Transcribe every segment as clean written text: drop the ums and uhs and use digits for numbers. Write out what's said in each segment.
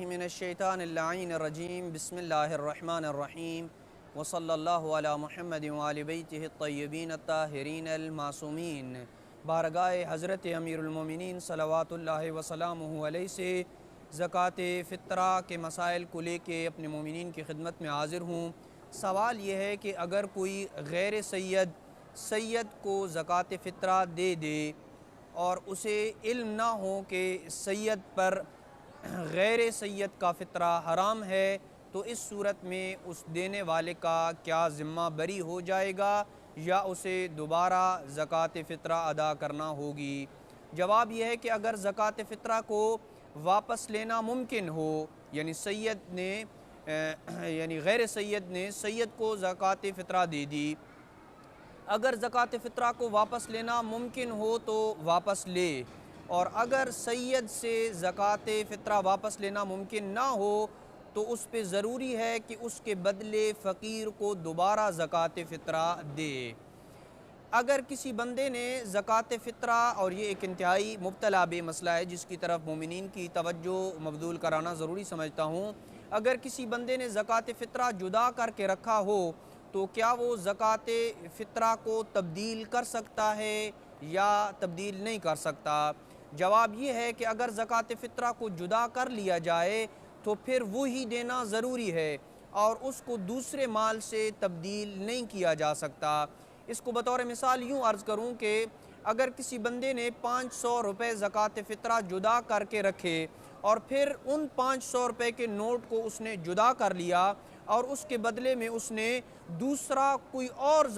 मिनश्शैतानिर्रजीम बिस्मिल्लाहिर्रहमानिर्रहीम वसल्लल्लाहु अला मुहम्मद व आलि बैतिहि अत्तय्यबीन अत्ताहिरीन अल-मासूमीन। बारगाह हज़रत अमीरुल मोमिनीन सल्लल्लाहु वसल्लमुहु अलैहि से ज़कात फ़ित्रा के मसाइल को लेके अपने मोमिनीन की खिदमत में हाज़िर हूँ। सवाल यह है कि अगर कोई गैर सैयद को ज़कात फ़ित्रा दे दे और उसे इल्म ना हो कि सैयद पर गैर सैयद का फ़ित्रा हराम है, तो इस सूरत में उस देने वाले का क्या ज़िम्मा बरी हो जाएगा या उसे दोबारा ज़कात फ़ित्रा अदा करना होगी। जवाब यह है कि अगर ज़कात फ़ित्रा को वापस लेना मुमकिन हो, यानी सैयद ने यानी गैर सैयद ने सैयद को ज़कात फ़ित्रा दे दी, अगर ज़कात फ़ित्रा को वापस लेना मुमकिन हो तो वापस ले, और अगर सैयद से ज़कात फ़ित्रा वापस लेना मुमकिन ना हो तो उस पे ज़रूरी है कि उसके बदले फ़कीर को दोबारा ज़कात फ़ित्रा दे। अगर किसी बंदे ने ज़कात फ़ित्रा, और ये एक इंतहाई मुब्तला बे मसला है जिसकी तरफ मोमिनीन की तवज्जो मबदूल कराना ज़रूरी समझता हूँ, अगर किसी बंदे ने ज़कात फ़ित्रा जुदा करके रखा हो तो क्या वो ज़कात फ़ित्रा को तब्दील कर सकता है या तब्दील नहीं कर सकता। जवाब ये है कि अगर ज़कात फ़ित्रा को जुदा कर लिया जाए तो फिर वो ही देना ज़रूरी है और उसको दूसरे माल से तब्दील नहीं किया जा सकता। इसको बतौर मिसाल यूँ अर्ज़ करूँ कि अगर किसी बंदे ने 500 रुपये ज़कात फ़ित्रा जुदा करके रखे और फिर उन 500 रुपये के नोट को उसने जुदा कर लिया और उसके बदले में उसने दूसरा कोई और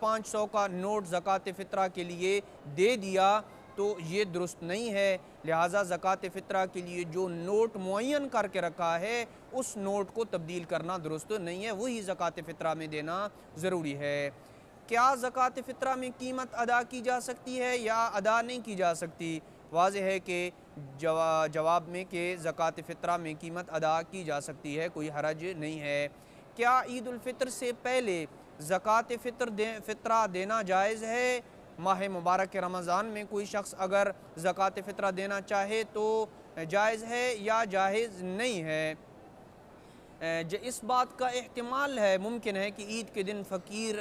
500 का नोट ज़कात फ़ित्रा के लिए दे दिया, तो ये दुरुस्त नहीं है। लिहाजा ज़कात फ़ित्रा के लिए जो नोट मुअय्यन करके रखा है उस नोट को तब्दील करना दुरुस्त नहीं है, वही ज़कात फ़ित्रा में देना ज़रूरी है। क्या ज़कात फ़ित्रा में कीमत अदा की जा सकती है या अदा नहीं की जा सकती। वाज़ेह है कि जवाब में कि ज़कात फ़ित्रा में कीमत अदा की जा सकती है, कोई हरज नहीं है। क्या ईद उल फ़ित्र से पहले ज़कात फ़ित्रा देना जायज़ है। माह मुबारक के रमज़ान में कोई शख्स अगर ज़कात फ़ित्रा देना चाहे तो जायज़ है या जायज़ नहीं है। इस बात का एहतिमाल है, मुमकिन है कि ईद के दिन फ़कीर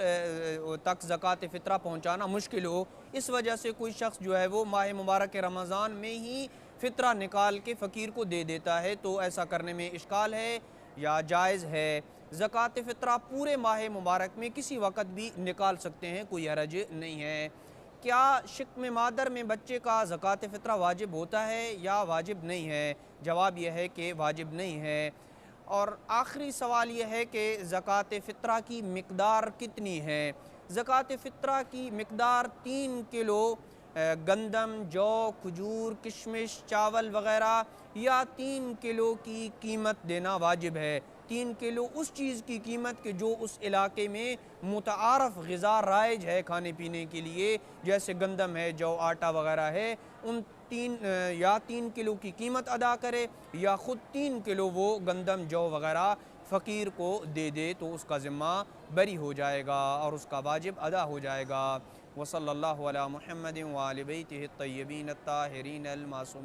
तक ज़कात फ़ित्रा पहुँचाना मुश्किल हो, इस वजह से कोई शख्स जो है वो माह मुबारक के रमज़ान में ही फ़ित्रा निकाल के फ़कीर को दे देता है, तो ऐसा करने में इश्काल है या जायज़ है। ज़कात फ़ित्रा पूरे माह मुबारक में किसी वक़्त भी निकाल सकते हैं, कोई हरज नहीं है। क्या शिक्म मादर में बच्चे का ज़कात फ़ित्रा वाजिब होता है या वाजिब नहीं है। जवाब यह है कि वाजिब नहीं है। और आखिरी सवाल यह है कि ज़कात फ़ित्रा की मिक़दार कितनी है। ज़कात फ़ित्रा की मिक़दार 3 किलो गंदम, जौ, खजूर, किशमिश, चावल वग़ैरह या 3 किलो की कीमत देना वाजिब है। 3 किलो उस चीज़ की कीमत के जो उस इलाके में मुतआरफ़ ग़िज़ा राइज है खाने पीने के लिए, जैसे गंदम है, जौ, आटा वग़ैरह है, उन 3 किलो की कीमत अदा करे या ख़ुद 3 किलो वो गंदम, जौ वग़ैरह फ़कीर को दे दे, तो उसका ज़िम्मा बरी हो जाएगा और उसका वाजिब अदा हो जाएगा। वसल्लल्लाहु अला मुहम्मद व आलि बैतिहि अत्तय्यबीन अत्ताहिरीन अल-मासूमीन।